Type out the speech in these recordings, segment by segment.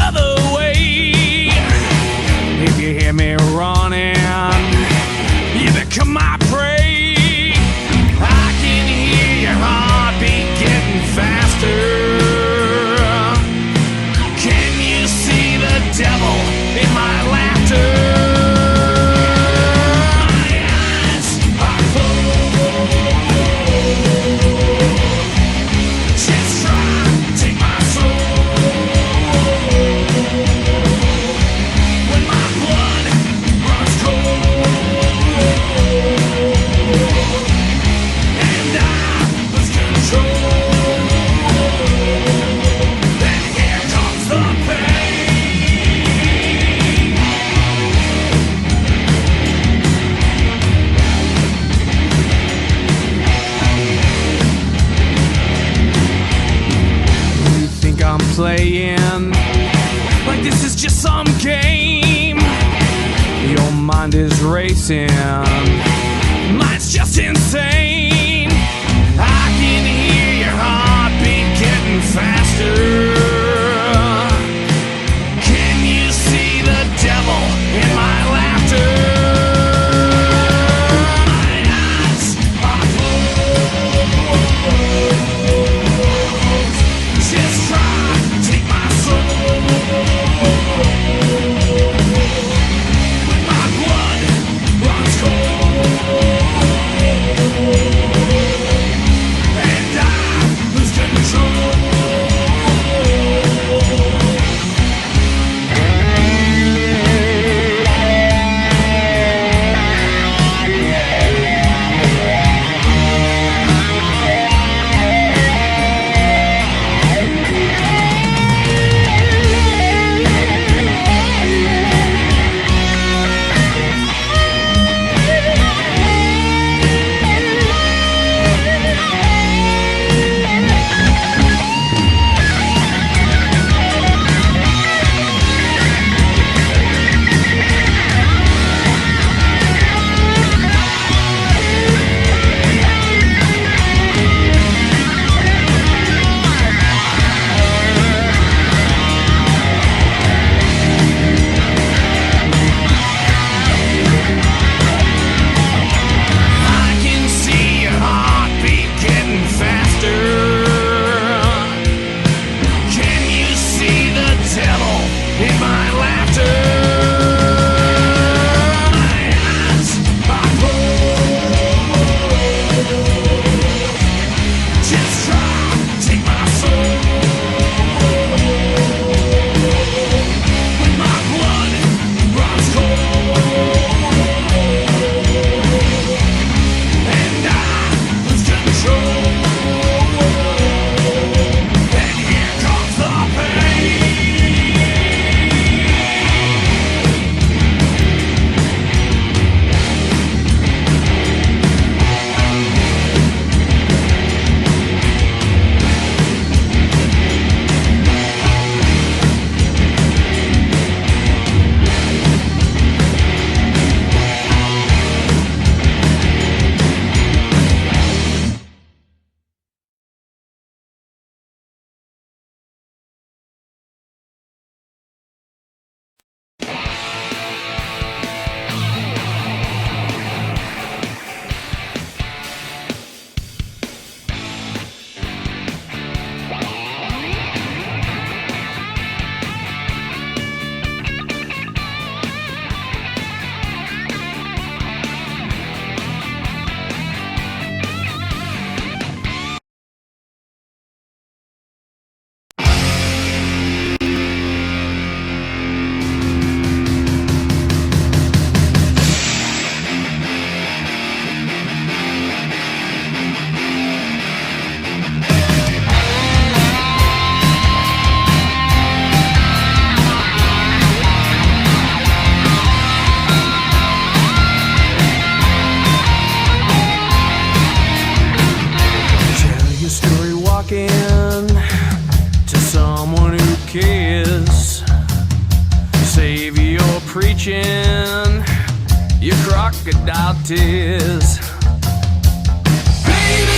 other way. If you hear me running, you become my prey. I can hear your heartbeat getting faster. Can you see the devil in my laughter? Playing like this is just some game. Your mind is racing, mine's just insane. I can hear your heartbeat getting faster. Can you see the devil in my laughter? preaching your crocodile tears. Baby,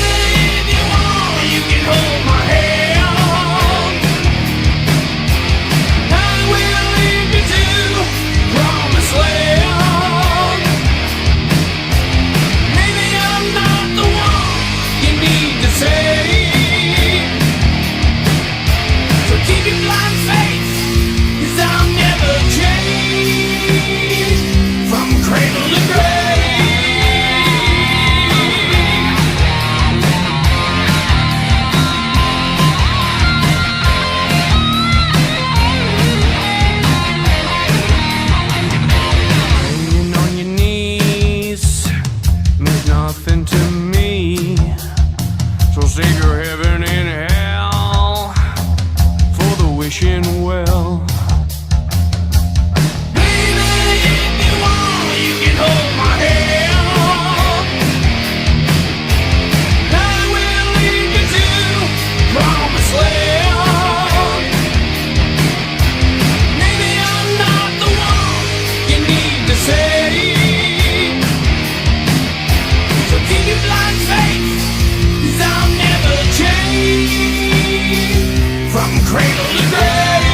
if you want, you can hold my hand. I'm well. Baby, if you want, you can hold my hand. I will lead you to promised land. Maybe I'm not the one you need to save. So keep your blind faith, 'cause I'll never change from cradle to grave.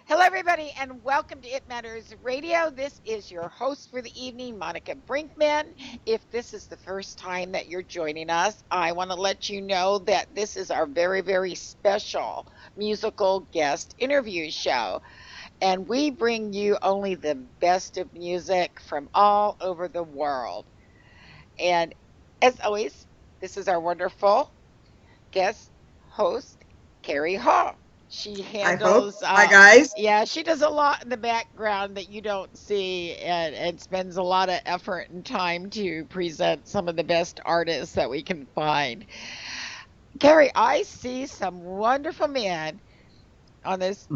Hello, everybody, and welcome to It Matters Radio. This is your host for the evening, Monica Brinkman. If this is the first time that you're joining us, I want to let you know that this is our very, very special musical guest interview show. And we bring you only the best of music from all over the world. And as always, this is our wonderful guest host, Carrie Hall. She handles, Hi, guys. yeah, she does a lot in the background that you don't see and spends a lot of effort and time to present some of the best artists that we can find. Carrie, I see some wonderful men on this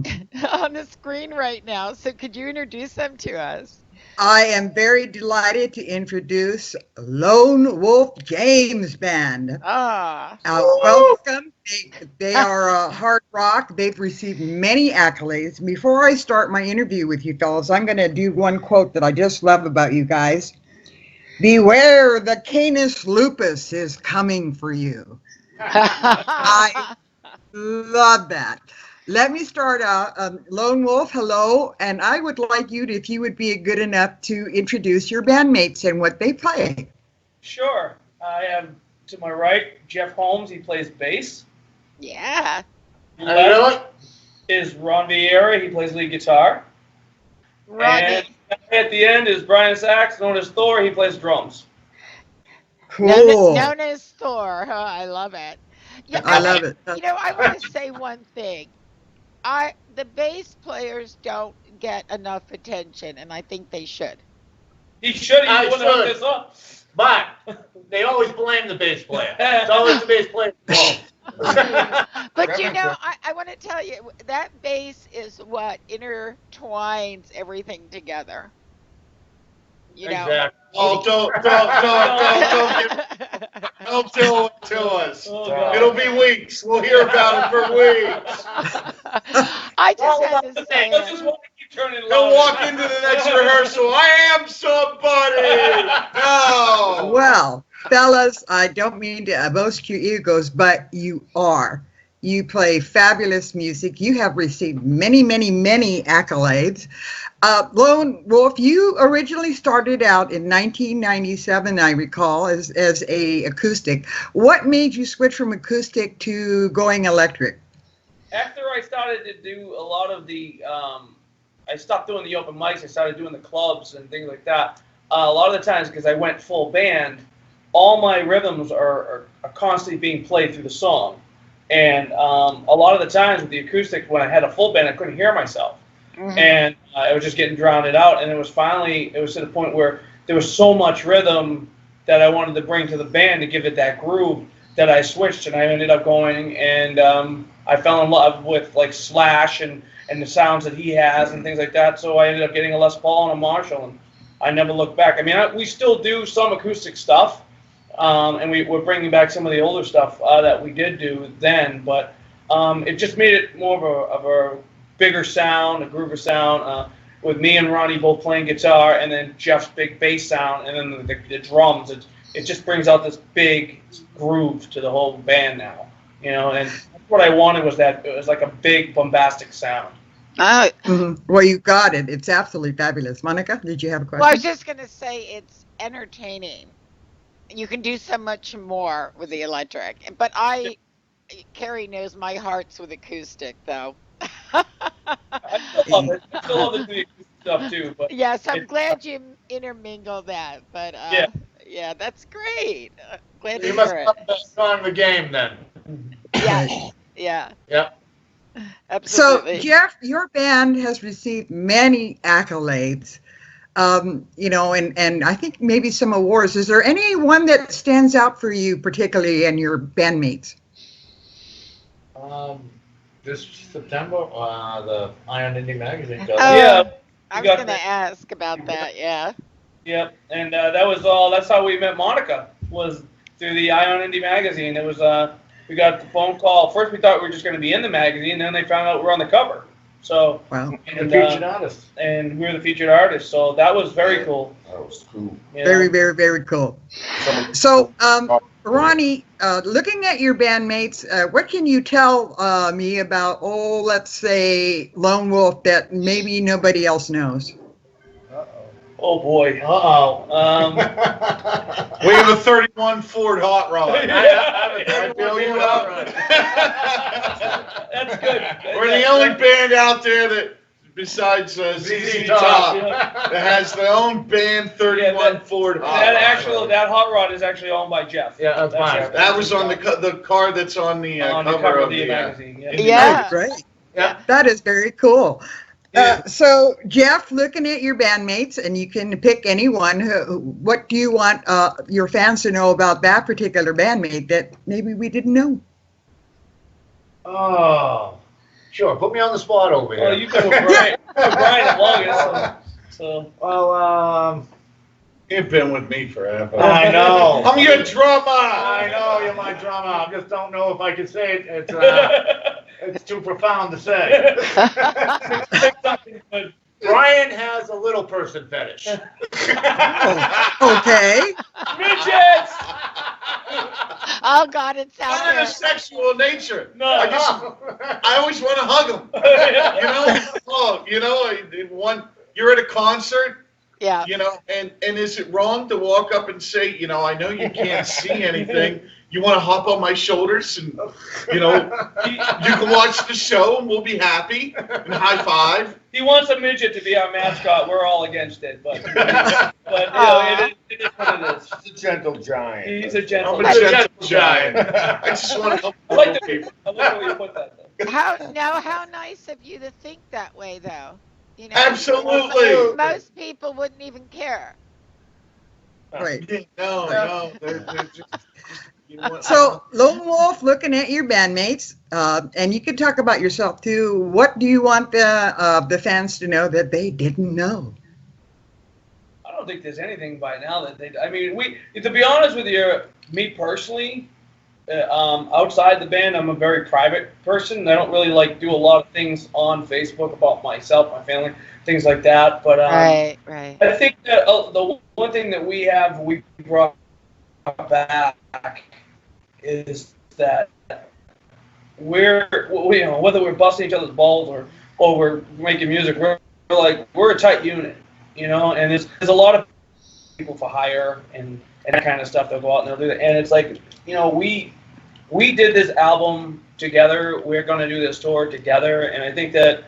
on the screen right now. So could you introduce them to us? I am very delighted to introduce Lone Wolf James Band. Ah. Welcome. They are hard rock. They've received many accolades. Before I start my interview with you fellas, I'm going to do one quote that I just love about you guys. Beware, the Canis lupus is coming for you. I love that. Let me start out. Lone Wolf, hello. And I would like you to, if you would be good enough to introduce your bandmates and what they play. Sure. I have to my right Jeff Holmes. He plays bass. Yeah. Left is Ron Vieira. He plays lead guitar. Ronnie. And at the end is Brian Sachs, known as Thor. He plays drums. Cool. Known as Thor. Oh, I love it. Yeah, I love it. You know, I want to say one thing. The bass players don't get enough attention, and I think they should. He should. He's the one that hooked this up. But they always blame the bass player. It's always the bass player's fault. But you know, I want to tell you that bass is what intertwines everything together. You know. Exactly. Oh, don't do it to us. Oh, God. It'll be weeks. We'll hear about it for weeks. I just had to say Let's just it. want to keep turning He'll louder. walk into the next rehearsal. I am somebody. No. Well, fellas, I don't mean to boast your egos, but you are. You play fabulous music. You have received many, many, many accolades. Lone Wolf, you originally started out in 1997, I recall, as a acoustic. What made you switch from acoustic to going electric? After I started to do a lot of the, I stopped doing the open mics. I started doing the clubs and things like that. A lot of the times, because I went full band, all my rhythms are constantly being played through the song. And a lot of the times with the acoustic, when I had a full band, I couldn't hear myself. Mhm. And I was just getting drowned out. And it was to the point where there was so much rhythm that I wanted to bring to the band to give it that groove that I switched, and I ended up going and I fell in love with like Slash and the sounds that he has and things like that. So I ended up getting a Les Paul and a Marshall, and I never looked back. I mean, we still do some acoustic stuff, and we're bringing back some of the older stuff that we did do then, but it just made it more of a bigger sound, a groover sound, with me and Ronnie both playing guitar, and then Jeff's big bass sound, and then the drums. It just brings out this big groove to the whole band now, you know. And what I wanted was that it was like a big bombastic sound. Well, you got it. It's absolutely fabulous. Monica, did you have a question? Well, I was just going to say it's entertaining. You can do so much more with the electric. But Carrie knows my heart's with acoustic, though. I still love it. I still love the acoustic stuff too. But Yes, I'm glad you intermingle that. But yeah, that's great. Glad to You must hear have it. the best song of the game then. Yes, yeah, Yep. So, absolutely. Jeff, your band has received many accolades, you know, and I think maybe some awards. Is there any one that stands out for you, particularly and your bandmates? This September, the Iron Indie Magazine. Oh, Yeah, I we was got going to the- ask about that. Yeah. Yep, and that was all. That's how we met Monica, was through the Ion Indie magazine. It was we got the phone call. First, we thought we were just going to be in the magazine. Then they found out we were on the cover. So Wow. and, The featured artist. and we were the featured artist. So that was very cool. That was cool. you know. Very, very, very cool. So, Ronnie, looking at your bandmates, what can you tell me about, let's say, Lone Wolf that maybe nobody else knows? Oh boy. We have a 31 Ford Hot Rod. I feel you up. That's good. We're the only band out there that, besides ZZ Top, that has their own band 31 Ford Hot Rod. That hot rod is actually owned by Jeff. Yeah, that's mine. That was on the car that's on the on the cover of the the magazine. Yeah. Yeah. Great. Yeah. That is very cool. Yeah. So, Jeff, looking at your bandmates, and you can pick anyone, what do you want your fans to know about that particular bandmate that maybe we didn't know? Oh, sure. Put me on the spot over here. Well, you've been with Brian, the longest. So. Well, You've been with me forever. I know. I'm your drummer. I know you're my drummer. I just don't know if I can say it. It's too profound to say. Brian has a little person fetish. Okay. Midgets! Oh God, it's out Not in there. a sexual nature. No. I always want to hug him. You're at a concert, Yeah. and is it wrong to walk up and say, I know you can't see anything. You want to hop on my shoulders and, you can watch the show and we'll be happy and high five. He wants a midget to be our mascot. We're all against it, but it is what it is. He's a gentle giant. He's a gentle. I'm a gentle giant. I just want to help I like people. I like the way you put that. Though. How nice of you to think that way, though. Absolutely. Most people wouldn't even care. Right. No. They're just You know what? So, Lone Wolf, looking at your bandmates, and you can talk about yourself too. What do you want the fans to know that they didn't know? I don't think there's anything by now that they. I mean, to be honest with you, me personally, outside the band, I'm a very private person. I don't really like do a lot of things on Facebook about myself, my family, things like that. But Right. I think that the one thing that we brought back is that we're you know, whether we're busting each other's balls or we're making music, we're a tight unit, you know. And there's a lot of people for hire and that kind of stuff. They'll go out and they'll do that. And it's like, you know, we did this album together. We're gonna do this tour together. And I think that,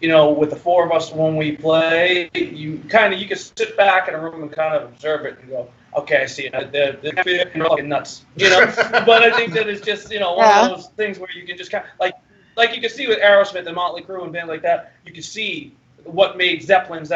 you know, with the four of us when we play, you can sit back in a room and kind of observe it and go, okay, I see it. They're fucking nuts, you know. But I think that it's just, you know, one of those things where you can just kind of like you can see with Aerosmith and Motley Crue and bands like that. You can see what made Zeppelin,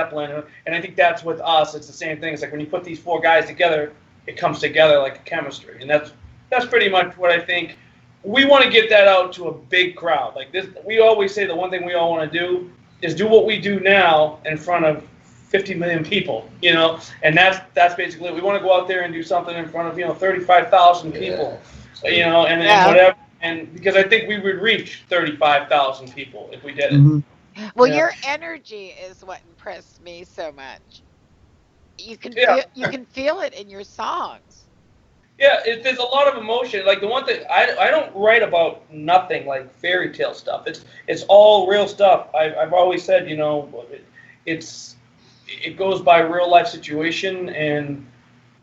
and I think that's with us. It's the same thing. It's like when you put these four guys together, it comes together like a chemistry, and that's pretty much what I think. We want to get that out to a big crowd. Like this, we always say the one thing we all want to do is do what we do now in front of 50 million people, you know, and that's basically, we want to go out there and do something in front of, you know, 35,000 people, you know, and whatever, and because I think we would reach 35,000 people if we did it. Mm-hmm. Well, your energy is what impressed me so much. You can feel it in your songs. Yeah, there's a lot of emotion. Like the one thing, I don't write about nothing like fairy tale stuff. It's all real stuff. I've always said, you know, it goes by real life situation and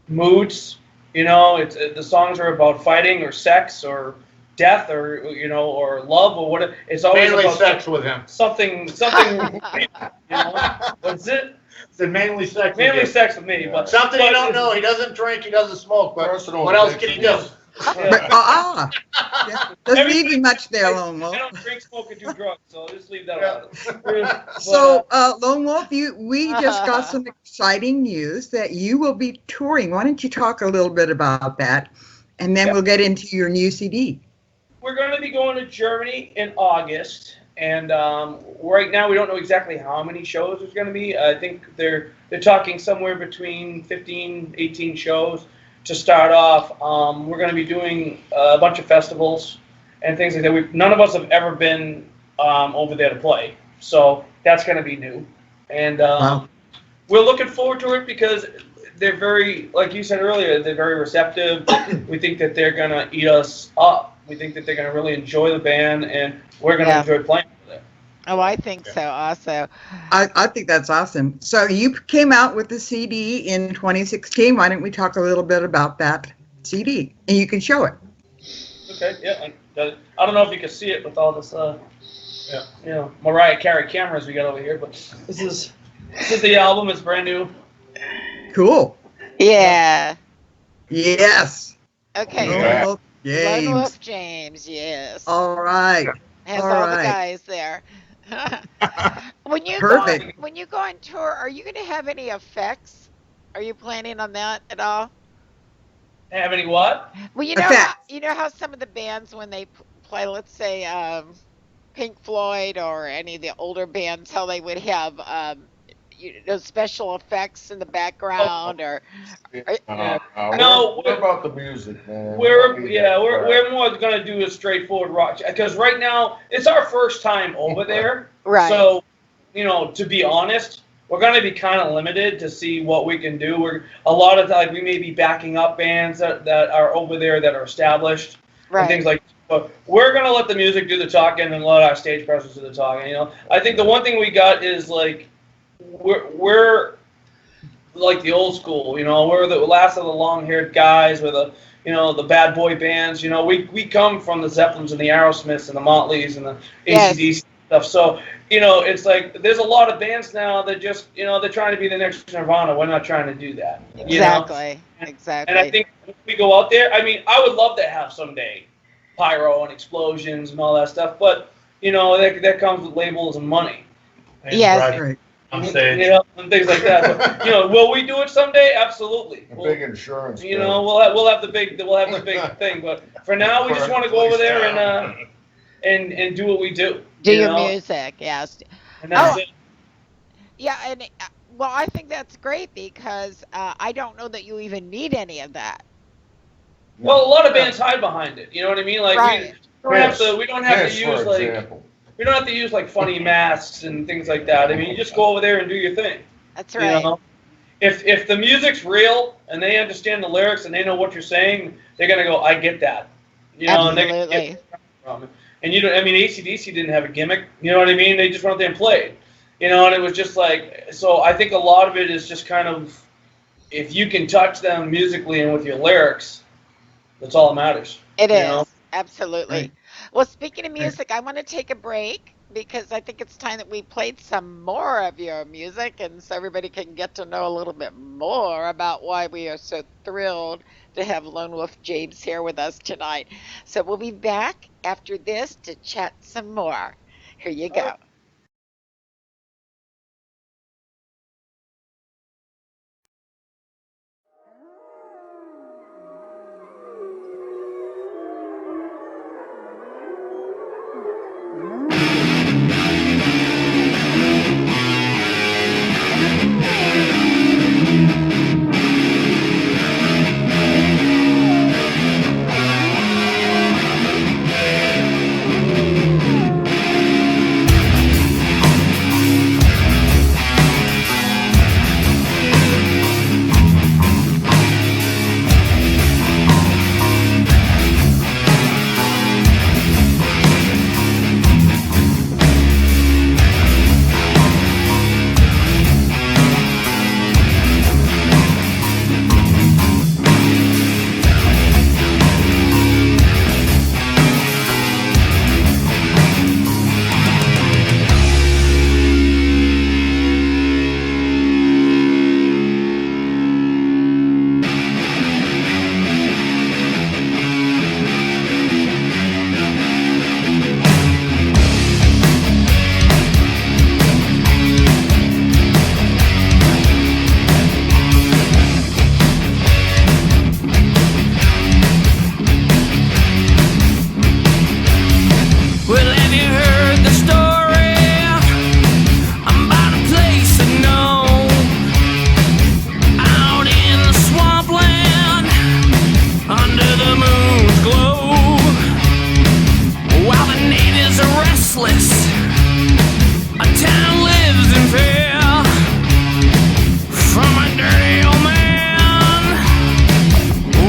moods. You know, the songs are about fighting or sex or death or, you know, or love or whatever. It's always Mainly about sex with him. something. You know, what's it? It's mainly sex. Mainly sex with me, but Something you don't know. He doesn't drink. He doesn't smoke. But Personal what else can he do? Yeah. Doesn't leave you much there, Lone Wolf. I don't drink, smoke, or do drugs, so I'll just leave that out. So, Lone Wolf, we just got some exciting news that you will be touring. Why don't you talk a little bit about that, and then we'll get into your new CD. We're going to be going to Germany in August, and right now we don't know exactly how many shows there's going to be. I think they're talking somewhere between 15, 18 shows to start off. We're going to be doing a bunch of festivals and things like that. None of us have ever been over there to play, so that's going to be new. And we're looking forward to it because they're very, like you said earlier, they're very receptive. We think that they're going to eat us up. We think that they're going to really enjoy the band, and we're going to enjoy playing with it. Oh, I think so also. I think that's awesome. So you came out with the CD in 2016. Why don't we talk a little bit about that CD? And you can show it. Okay, yeah. I don't know if you can see it with all this, you know, Mariah Carey cameras we got over here, but this is the album. It's brand new. Cool. Yeah. Yes. Okay. Lone Wolf Lone Wolf James. James, yes. All right. Has all all the right. guys there. When you Perfect. when you go on tour, are you going to have any effects? Are you planning on that at all? Have any what? Well, you know Effects. how some of the bands when they play, let's say Pink Floyd or any of the older bands, how they would have special effects in the background or No, what about the music, man? We're more going to do a straightforward rock because right now it's our first time over there. Right. So, you know, to be honest, we're going to be kind of limited to see what we can do. A lot of times we may be backing up bands that are over there that are established and things like that. But we're going to let the music do the talking and let our stage presence do the talking. You know, I think the one thing we got is like we're like the old school. You know, we're the last of the long-haired guys with the bad boy bands. You know, we come from the Zeppelins and the Aerosmiths and the Motleys and the AC/DC stuff. So, you know, it's like there's a lot of bands now that just, you know, they're trying to be the next Nirvana. We're not trying to do that. Exactly. You know? Exactly. And I think if we go out there, I mean, I would love to have someday pyro and explosions and all that stuff, but, you know, that comes with labels and money. Yes. Right. on stage. You know, and things like that. But, you know, will we do it someday? Absolutely. A big insurance. You bill. know, we'll have the big thing. But for now, we just want to go over there and do what we do. Do you your know? music, yes. And that's Oh, it. yeah, and well, I think that's great because I don't know that you even need any of that. Well, a lot of bands hide behind it. You know what I mean? Like Right. we don't have to. We don't have Kiss, to use for like. example. We don't have to use like funny masks and things like that. I mean, you just go over there and do your thing. That's You right. know? If the music's real and they understand the lyrics and they know what you're saying, they're gonna go, I get that. You know, and they're gonna Absolutely. get from it. And you don't. I mean, AC/DC didn't have a gimmick. You know what I mean? They just went out there and played. You know, and it was just like. So I think a lot of it is just kind of, if you can touch them musically and with your lyrics, that's all that matters. It you is. know? Absolutely. Right. Well, speaking of music, I want to take a break because I think it's time that we played some more of your music and so everybody can get to know a little bit more about why we are so thrilled to have Lone Wolf James here with us tonight. So we'll be back after this to chat some more. Here you go. Well, have you heard the story about a place I know out in the swampland under the moon's glow? While the natives are restless, a town lives in fear from a dirty old man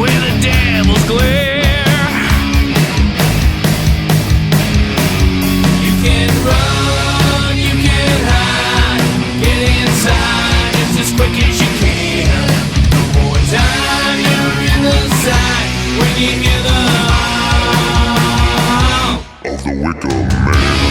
with a devil's glare. You can run, you can hide, get inside just as quick as you can. No more time, you're in the sight when you hear the howl Of the wicked man.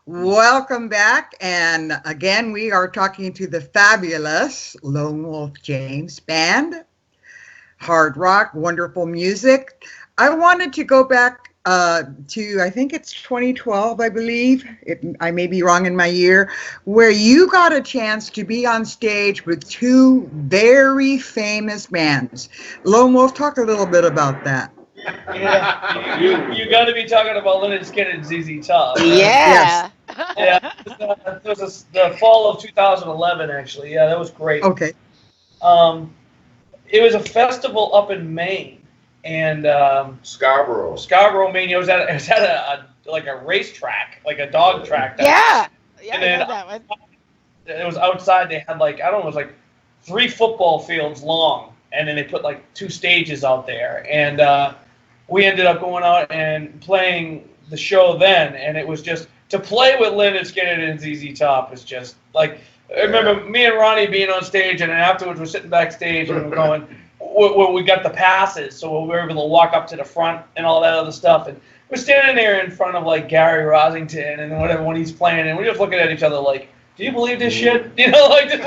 Welcome back. And again, we are talking to the fabulous Lone Wolf James Band. Hard rock, wonderful music. I wanted to go back to, I think it's 2012, I believe. I may be wrong in my year, where you got a chance to be on stage with two very famous bands. Lone Wolf, talk a little bit about that. Yeah, you got to be talking about Lynyrd Skynyrd and ZZ Top. Yeah. Yeah, it was the fall of 2011, actually. Yeah, that was great. Okay. It was a festival up in Maine, and Scarborough, Maine. It was at a like a racetrack, like a dog track. Yeah. Yeah, And I then know that one. it was outside. They had like, I don't know, it was like 3 football fields long, and then they put like 2 stages out there, and we ended up going out and playing the show then, and it was just to play with Lynyrd Skynyrd and ZZ Top was just like, I remember me and Ronnie being on stage, and then afterwards we're sitting backstage and we're going, we got the passes, so we were able to walk up to the front and all that other stuff, and we're standing there in front of like Gary Rosington and whatever when he's playing, and we're just looking at each other like, do you believe this shit? You know, like this.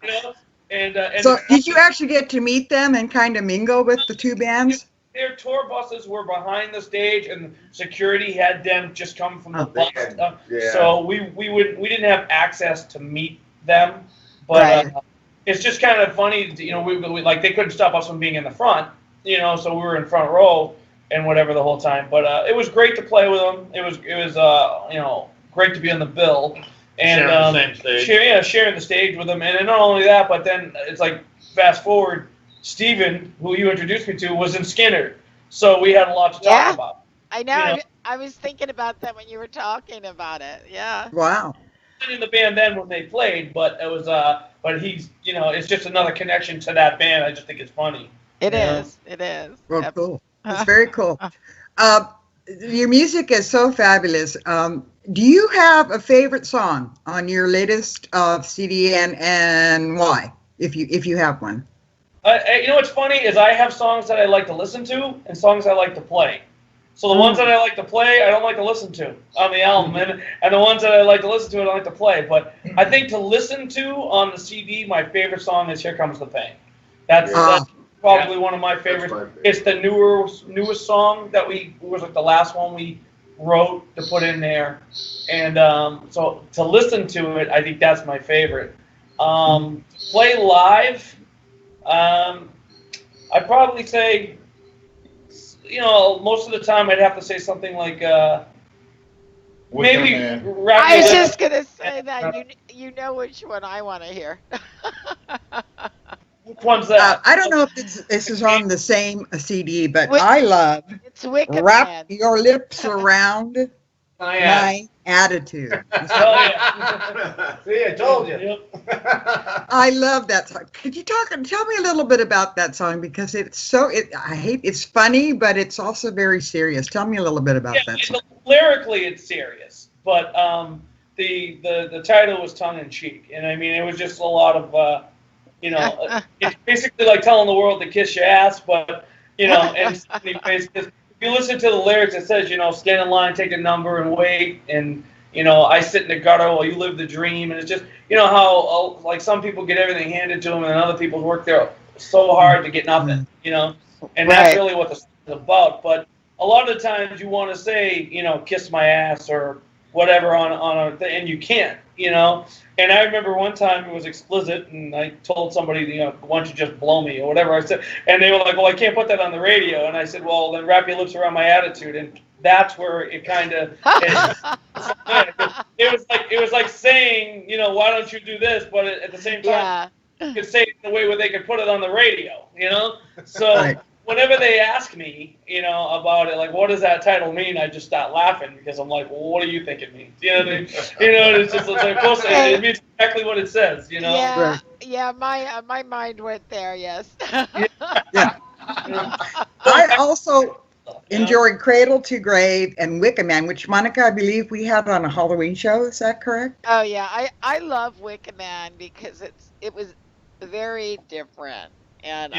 You know. And So did you actually get to meet them and kind of mingle with the two bands? Their tour buses were behind the stage, and security had them just come from the bus. So we didn't have access to meet them, but it's just kind of funny. You know, we like, they couldn't stop us from being in the front. You know, so we were in front row and whatever the whole time. But it was great to play with them. It was you know, great to be on the bill. And sharing the same stage. Sharing the stage with them. And then not only that, but then it's like, fast forward, Steven, who you introduced me to, was in Skynyrd. So we had a lot to talk about. I know. You know? I was thinking about that when you were talking about it. Yeah. Wow. In the band then when they played, but it was but he's, you know, it's just another connection to that band. I just think it's funny. It is. It is. Well, cool. It's very cool. Your music is so fabulous. Do you have a favorite song on your latest CD, and why, if you have one? You know what's funny is I have songs that I like to listen to and songs I like to play. So the ones that I like to play, I don't like to listen to on the album, and the ones that I like to listen to, I don't like to play. But I think to listen to on the CD, my favorite song is "Here Comes the Pain." That's probably one of my favorites. It's the newest song that was like the last one we wrote to put in there, and so to listen to it, I think that's my favorite. Play live, I'd probably say, you know, most of the time I'd have to say something like maybe Rap I was Your just gonna say that you know which one I want to hear. Which one's that? I don't know if this is on the same CD, but Wi- I love It's Wicked Wrap Man. Your Lips Around My Attitude. Oh, yeah. See, I told you. Yep. I love that song. Could you tell me a little bit about that song, because it's funny, but it's also very serious. Tell me a little bit about that song. Lyrically, it's serious, but the title was tongue in cheek, and I mean, it was just a lot of you know, it's basically like telling the world to kiss your ass, but you know, and anyways, if you listen to the lyrics, it says, you know, stand in line, take a number, and wait, and you know, I sit in the gutter while you live the dream, and it's just, you know, how like some people get everything handed to them, and other people work there so hard to get nothing, you know, and that's really what the song is about. But a lot of the times you want to say, you know, kiss my ass or whatever on a thing, and you can't, you know. And I remember one time it was explicit, and I told somebody, you know, why don't you just blow me or whatever I said, and they were like, well, I can't put that on the radio, and I said, well, then wrap your lips around my attitude, and that's where it kind of it was like saying, you know, why don't you do this, but at the same time, you could say it in a way where they could put it on the radio, you know. So whenever they ask me, you know, about it, like, what does that title mean? I just start laughing because I'm like, well, what do you think it means? You know what I mean? You know, it's just like, it means exactly what it says, you know? Yeah, yeah, my mind went there, yes. Yeah. I also enjoyed Cradle to Grave and Wicked Man, which, Monica, I believe we had on a Halloween show. Is that correct? Oh yeah, I love Wicked Man because it was very different, and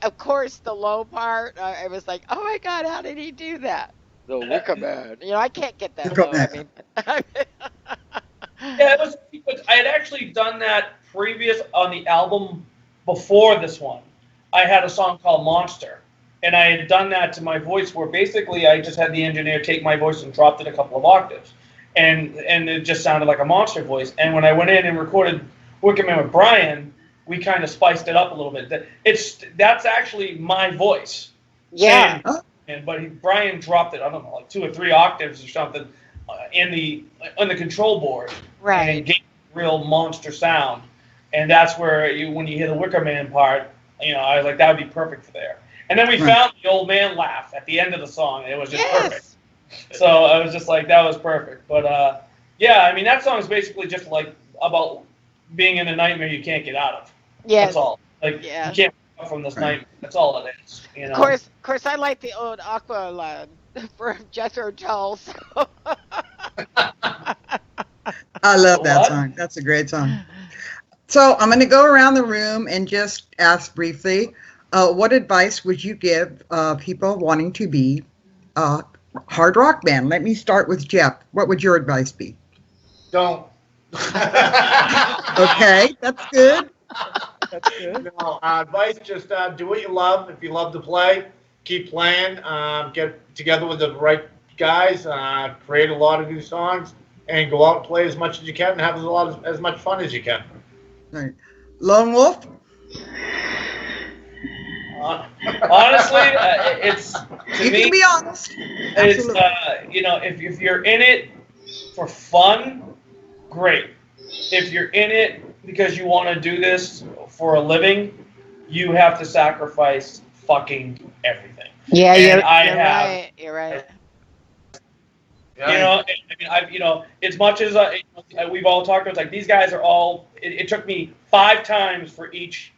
of course the low part, I was like, oh my God, how did he do that? The Wicker Man. You know, I can't get that Wicker low. I mean, Yeah, it was. I had actually done that previous on the album before this one. I had a song called Monster, and I had done that to my voice, where basically I just had the engineer take my voice and dropped it a couple of octaves, and it just sounded like a monster voice. And when I went in and recorded Wicker Man with Brian, we kind of spiced it up a little bit. That's actually my voice. yeah. But Brian dropped it, I don't know, like 2 or 3 octaves or something on the control board, Right. and it gave a real monster sound. And that's where when you hear the Wicker Man part, I was like, that would be perfect for there. And then we found the old man laugh at the end of the song. It was just perfect. So I was just like, that was perfect. But yeah, I mean, that song is basically just like about being in a nightmare you can't get out of. Yes. That's all. Like, you can't wake up from this nightmare. That's all it is. Of course, I like the old Aqua line from Jethro Tull. So. I love that song. That's a great song. So I'm going to go around the room and just ask briefly, what advice would you give people wanting to be a hard rock band? Let me start with Jeff. What would your advice be? Don't. Okay, that's good. That's good. No, advice, just do what you love. If you love to play, keep playing. Get together with the right guys, create a lot of new songs, and go out and play as much as you can and have as much fun as you can. All right. Lone Wolf? Honestly, it's to You me. can be honest. It's if you're in it for fun, great. If you're in it because you want to do this for a living, you have to sacrifice fucking everything. Yeah, And right. You're right. As much as we've all talked about, it's like these guys are all. It took me 5 times for each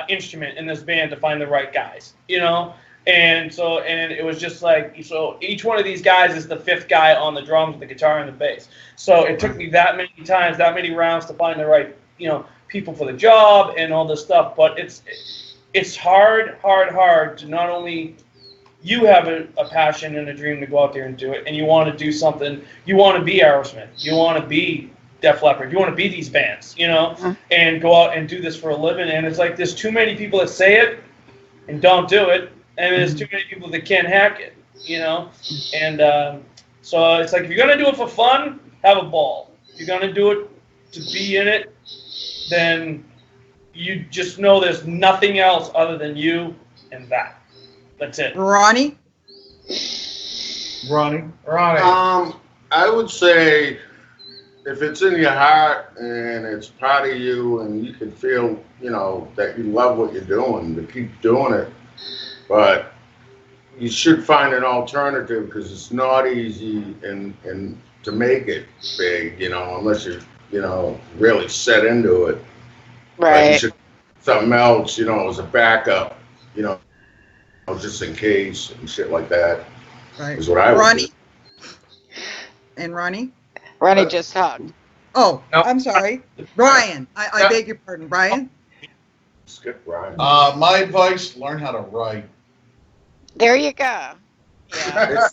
instrument in this band to find the right guys. And it was just like, so each one of these guys is the 5th guy on the drums, the guitar, and the bass. So it took me that many times, that many rounds to find the right, people for the job and all this stuff. But it's hard to not only you have a passion and a dream to go out there and do it, and you want to do something. You want to be Aerosmith. You want to be Def Leppard. You want to be these bands, and go out and do this for a living. And it's like there's too many people that say it and don't do it, and there's too many people that can't hack it, And so it's like if you're gonna do it for fun, have a ball. If you're gonna do it to be in it, then you just know there's nothing else other than you and that. That's it. Ronnie? I would say if it's in your heart and it's part of you and you can feel, that you love what you're doing, to keep doing it. But you should find an alternative because it's not easy and to make it big, unless you're, really set into it. Right. Like you should something else, as a backup, just in case and shit like that. Right. Is what I would Ronnie? do. And Ronnie? Ronnie just hugged. Oh, No. I'm sorry. Brian. I beg your pardon. Brian? Skip Brian. My advice: learn how to write. There you go. Yeah.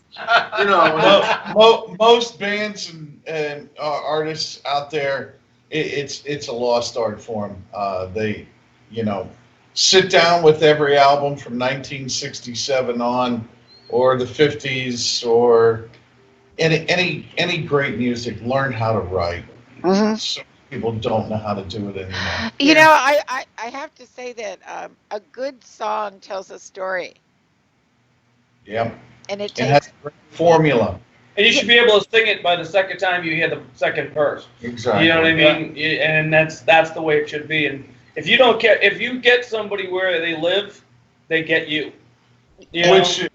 Most bands and artists out there, it's a lost art for them. They, sit down with every album from 1967 on, or the 50s, or any great music. Learn how to write. Mm-hmm. So people don't know how to do it anymore. I have to say that a good song tells a story. Yeah. And it It has a great formula. And you should be able to sing it by the second time you hear the second verse. Exactly. You know what I mean? And that's the way it should be. And if you get somebody where they live, they get you.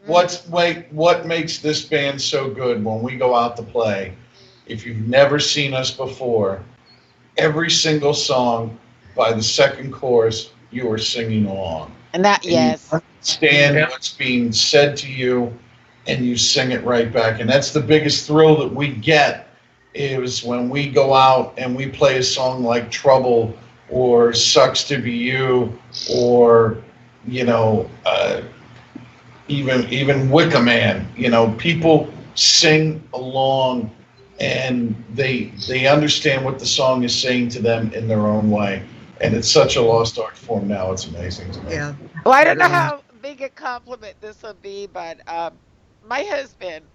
What makes this band so good when we go out to play? If you've never seen us before, every single song by the second chorus, you are singing along. And that, yes. You understand what's being said to you, and you sing it right back. And that's the biggest thrill that we get, is when we go out and we play a song like Trouble or Sucks to Be You, or, even Wicker Man. People sing along, and they understand what the song is saying to them in their own way. And it's such a lost art form now. It's amazing to me. Yeah. Well, I don't know how big a compliment this will be, but my husband,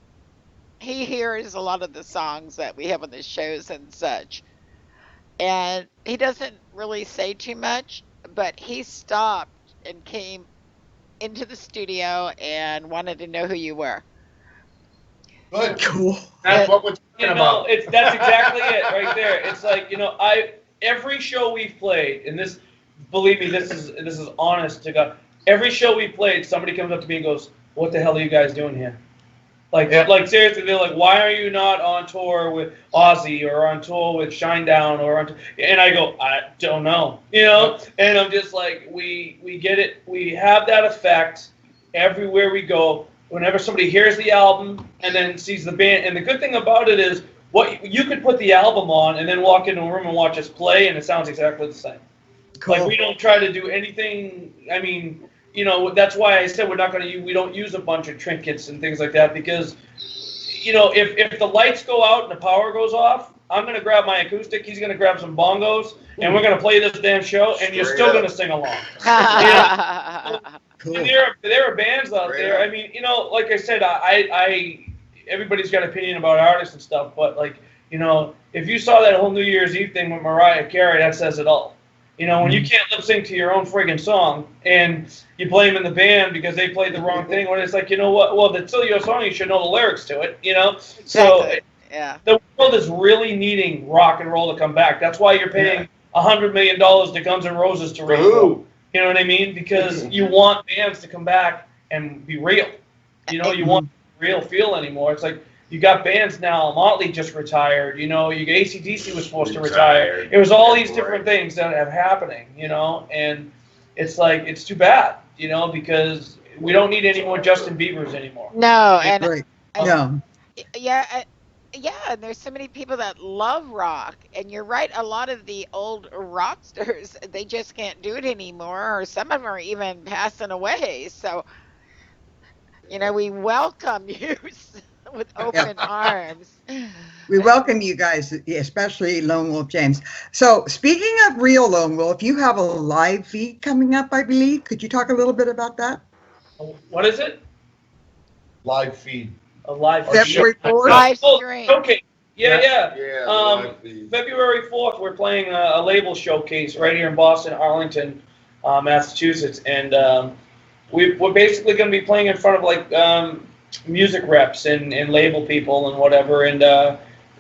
he hears a lot of the songs that we have on the shows and such, and he doesn't really say too much, but he stopped and came into the studio and wanted to know who you were. Good. Cool. That's what we're talking You know, about. that's exactly it right there. It's like, you know, every show we've played, and this, believe me, this is honest to God. Every show we played, somebody comes up to me and goes, "What the hell are you guys doing here?" Like, like seriously, they're like, "Why are you not on tour with Ozzy or on tour with Shinedown or on?" And I go, "I don't know," you know. And I'm just like, we get it. We have that effect everywhere we go. Whenever somebody hears the album and then sees the band, and the good thing about it is, what you could put the album on and then walk into a room and watch us play, and it sounds exactly the same. Cool. Like, we don't try to do anything. I mean, you know, that's why I said we don't use a bunch of trinkets and things like that, because, you know, if the lights go out and the power goes off, I'm gonna grab my acoustic. He's gonna grab some bongos, and we're gonna play this damn show, and you're still gonna sing along. Cool. And there are bands out there. I mean, you know, like I said, I everybody's got an opinion about artists and stuff, but, like, you know, if you saw that whole New Year's Eve thing with Mariah Carey, that says it all. You know, when you can't lip sync to your own friggin' song, and you blame in the band because they played the wrong thing, when it's like, you know what? Well, it's still your song. You should know the lyrics to it. You know, so Exactly. Yeah. the world is really needing rock and roll to come back. That's why you're paying $100 million to Guns N' Roses to reboot. You know what I mean? Because you want bands to come back and be real. You know, you want real feel anymore. It's like, you got bands now. Motley just retired. You know, you AC/DC was supposed to retire. It was all these different things that have happening. You know, and it's like, it's too bad. You know, because we don't need any more Justin Biebers anymore. No, and Right. No. yeah, yeah, and there's so many people that love rock, and you're right. A lot of the old rock stars, they just can't do it anymore, or some of them are even passing away. So, you know, we welcome you with open arms. We welcome you guys, especially Lone Wolf James. So, speaking of real Lone Wolf, you have a live feed coming up, I believe. Could you talk a little bit about that? What is it? Live feed. A live February 4th? Live Oh, stream. okay. Yeah. Yeah. Um, February 4th, we're playing a label showcase right here in Boston, Arlington, Massachusetts, and we're basically going to be playing in front of, like, music reps and label people and whatever, and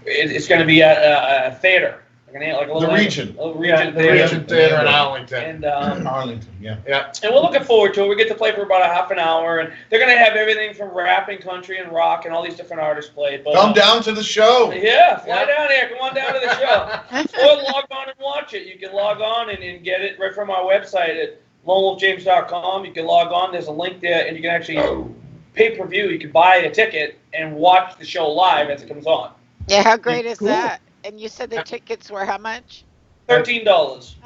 it's going to be at a theater, like a little The Region. Region The theater. Region Theater in Arlington. And Arlington, yeah. and we're looking forward to it. We get to play for about a half an hour, and they're going to have everything from rap and country and rock and all these different artists played. But, Come down to the show. Yeah, fly down here. Come on down to the show. Or log on and watch it. You can log on and get it right from our website at lonewolfjames.com. You can log on. There's a link there, and you can actually pay-per-view. You can buy a ticket and watch the show live as it comes on. Yeah, how great is Cool. that? And you said the tickets were how much? $13.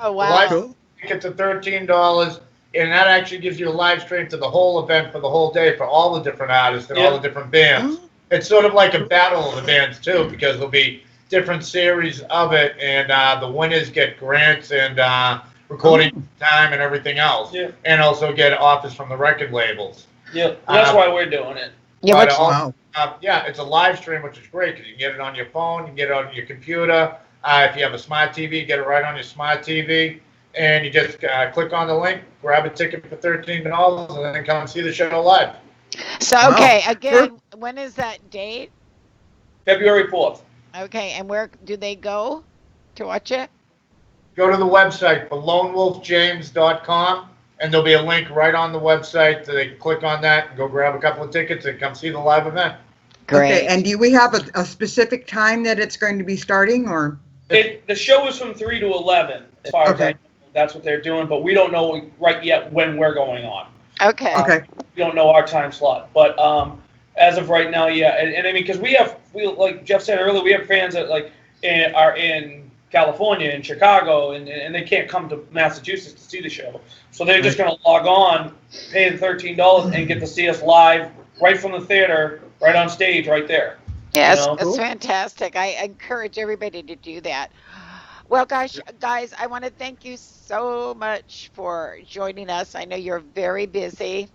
Oh, The wow. live Cool. tickets are $13, and that actually gives you a live stream to the whole event for the whole day for all the different artists and all the different bands. It's sort of like a battle of the bands too, because there'll be different series of it, and the winners get grants and recording time and everything else, and also get offers from the record labels. Yeah, that's why we're doing it. Yeah, But what's, Wow. yeah, it's a live stream, which is great because you can get it on your phone, you can get it on your computer. If you have a smart TV, you get it right on your smart TV, and you just click on the link, grab a ticket for $13, and then come and see the show live. so, Wow. okay, again, when is that date? February 4th. Okay, and where do they go to watch it? Go to the website for lonewolfjames.com, and there'll be a link right on the website. So they can click on that and go grab a couple of tickets and come see the live event. Great. Okay, and do we have a specific time that it's going to be starting, or? The show is from 3 to 11, as far as I Okay. know. That's what they're doing, but we don't know right yet when we're going on. Okay. Okay. We don't know our time slot, but as of right now, yeah. And I mean, because we like Jeff said earlier, we have fans that are in California and Chicago, and they can't come to Massachusetts to see the show, so they're just going to log on, pay the $13, and get to see us live right from the theater, right on stage, right there. Yes, You know? it's Cool. fantastic. I encourage everybody to do that. Well, gosh, guys, I want to thank you so much for joining us. I know you're very busy,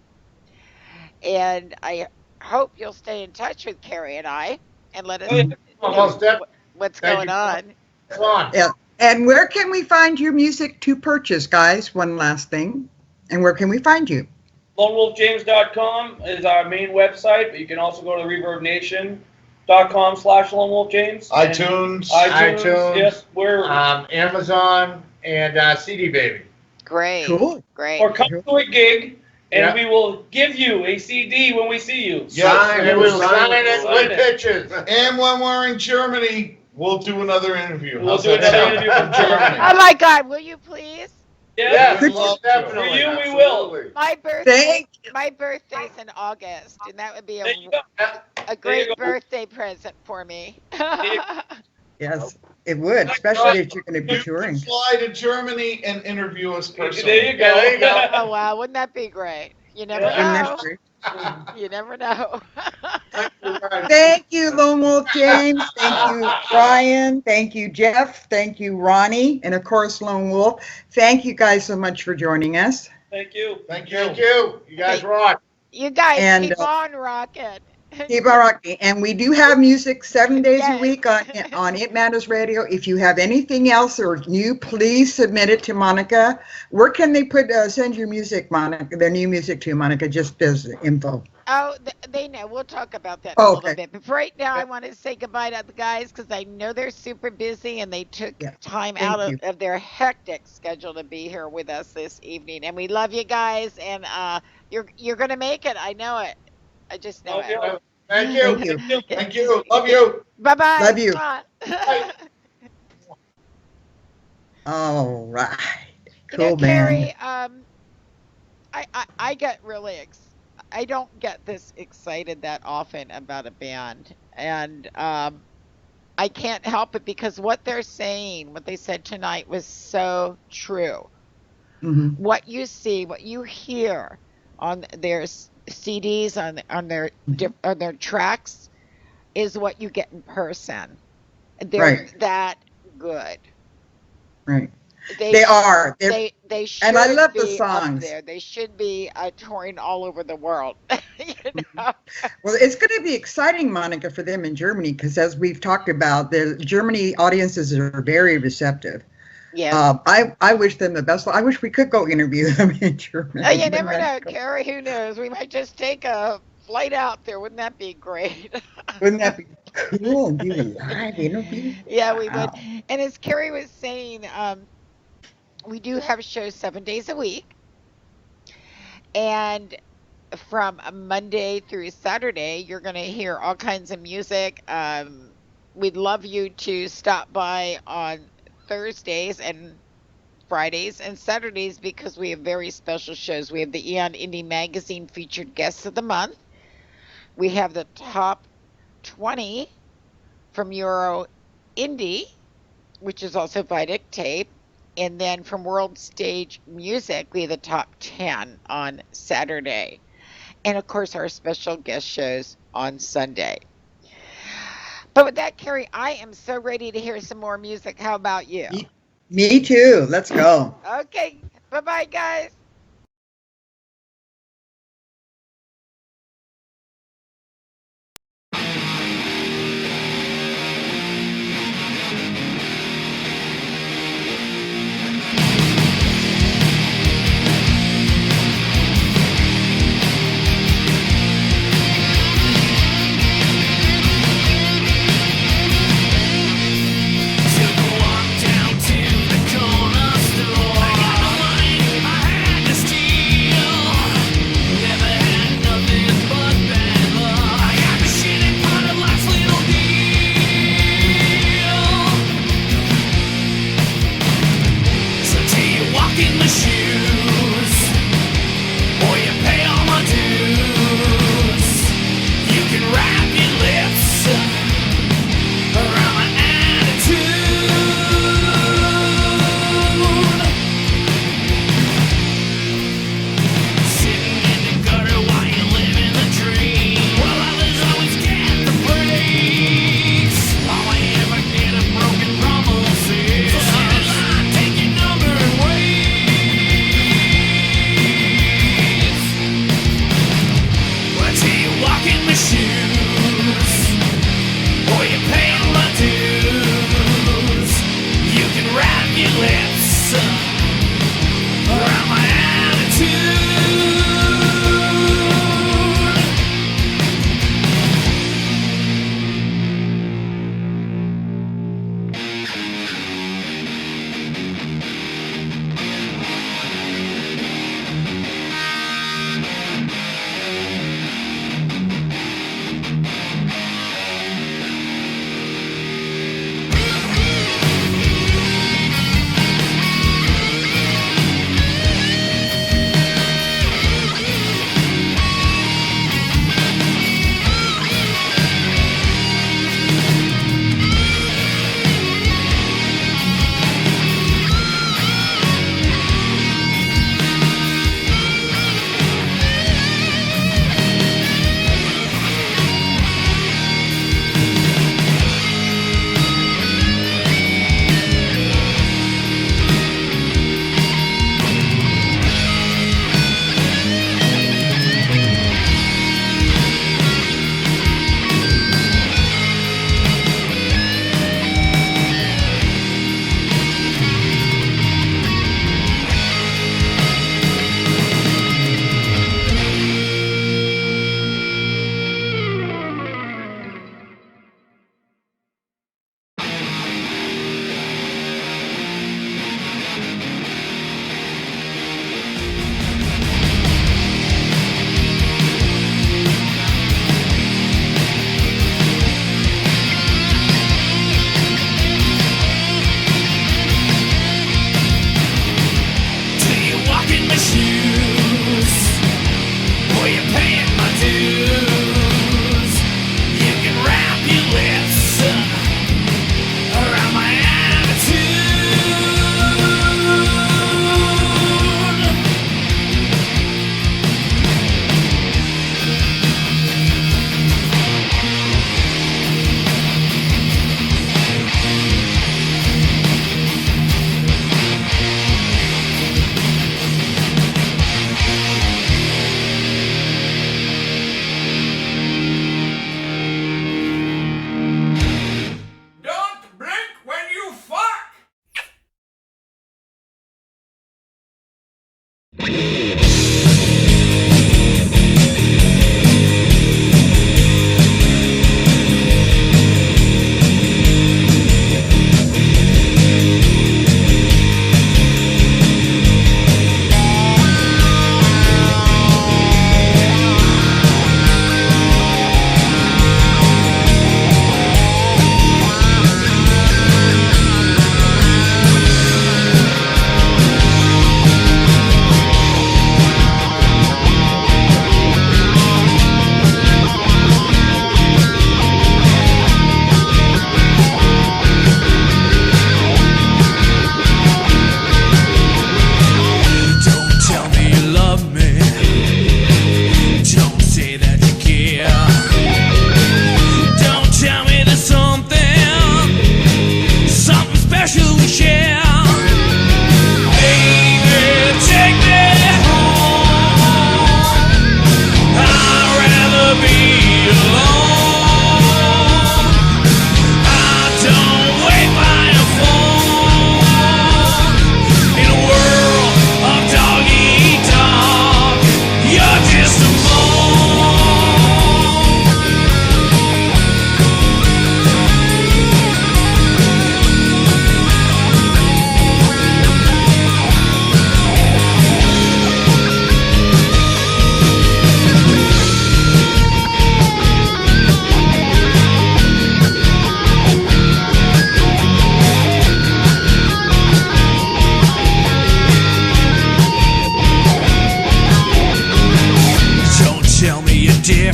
and I hope you'll stay in touch with Carrie and I and let us Oh, yeah. know Almost definitely. what's Thank going you. on. It's on. Yeah. And where can we find your music to purchase, guys? One last thing. And where can we find you? LoneWolfJames.com is our main website, but you can also go to ReverbNation.com/LoneWolfJames. iTunes. iTunes. Yes, we're Amazon and CD Baby. Great, Cool. great. or come to a gig, and Yeah. we will give you a CD when we see you. Yes, Sign it. we'll We'll sign sign it. it Sign with it. pictures. And when we're in Germany, we'll do another interview. We'll How's do that another sound? interview from Germany. Oh my God, will you please? Yes, Yes, Love to. definitely. For you, we will. Absolutely. My birthday, Thank my birthday's in August, and that would be there you go. a great go. birthday present for me. Yes, it would, especially if you're going to be You touring. can fly to Germany and interview us personally. There you go. Yeah, there you go. Oh wow, wouldn't that be great? You never Yeah. Isn't that know. great? You never know. Thank you, Lone Wolf James. Thank you, Brian. Thank you, Jeff. Thank you, Ronnie. And of course, Lone Wolf. Thank you guys so much for joining us. Thank you. Thank you. Thank you. You guys rock. You guys And, keep on rocking. Keep on rocking. And we do have music 7 days Yes. a week on It Matters Radio. If you have anything else or new, please submit it to Monica. Where can they send your music, Monica? Their new music to Monica, just as info. Oh, they know. We'll talk about that in Oh, a little okay. bit. But for right now, I want to say goodbye to the guys because I know they're super busy and they took Yeah. time Thank out you. of their hectic schedule to be here with us this evening. And we love you guys, and you're gonna make it. I know it. I just know Okay. it. Thank you. Thank you. Thank you. Love you. Bye bye. Love you. Bye. All right. You know, Cool, man. Carrie, I get really I don't get this excited that often about a band, and I can't help it because what they're saying, what they said tonight, was so true. Mhm. What you see, what you hear on their CDs, on their tracks, is what you get in person. They're Right. that good. Right. They are. They should And I love the be up songs. there. They should be touring all over the world. You know? Well, it's going to be exciting, Monica, for them in Germany, because as we've talked about, the Germany audiences are very receptive. Yeah. I wish them the best. I wish we could go interview them in Germany. Oh, you never know, Carrie. Who knows? We might just take a flight out there. Wouldn't that be great? Wouldn't that be cool? And do a live interview? Yeah, we would. Wow. And as Carrie was saying, we do have shows 7 days a week. And from Monday through Saturday, you're going to hear all kinds of music. We'd love you to stop by on Thursdays and Fridays and Saturdays because we have very special shows. We have the Eon Indie Magazine featured guests of the month. We have the top 20 from Euro Indie, which is also Vidic Tape. And then from World Stage Music, we have the top 10 on Saturday. And of course, our special guest shows on Sunday. But with that, Carrie, I am so ready to hear some more music. How about you? Me too. Let's go. Okay. Bye-bye, guys. Took a walk down to the corner store. I got no money, I had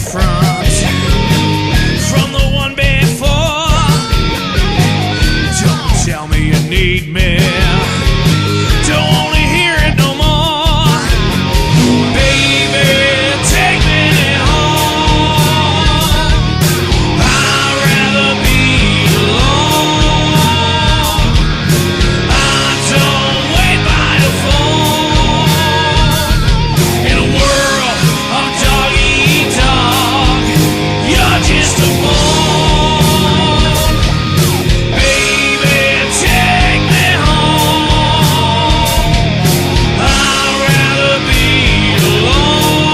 different from the one before. Don't tell me you need me. Don't wanna hear it no more. Baby, take me home. I'd rather be alone. I don't wait by the phone. In a world of dog eat dog, you're just a bone. Baby, take me home. I'd rather be alone.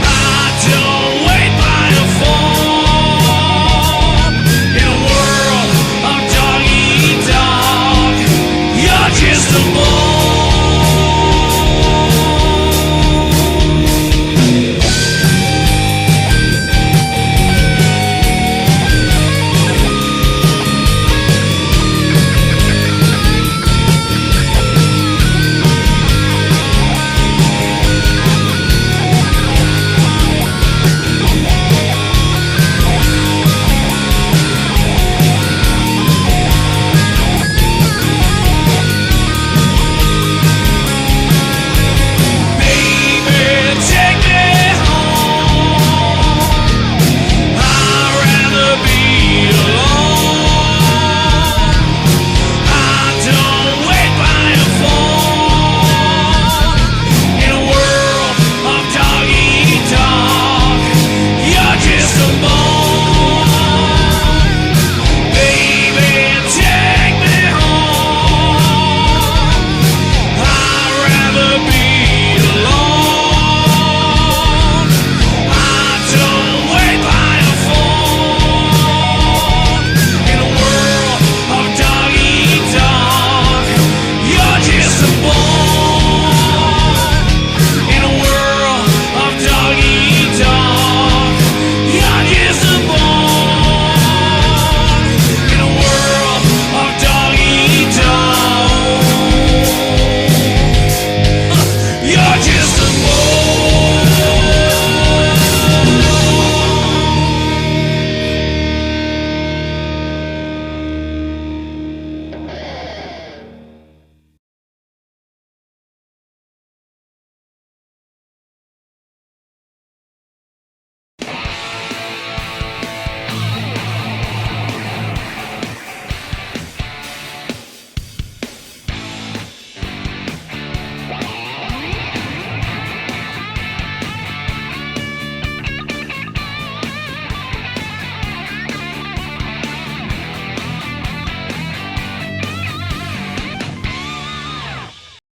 I don't wait by the phone. In a world of dog eat dog, you're just a bone. Baby, take me home. I'd rather be alone. I don't wait by the phone. In a world of dog eat dog, you're just a bone. Baby, take me home. I'd rather be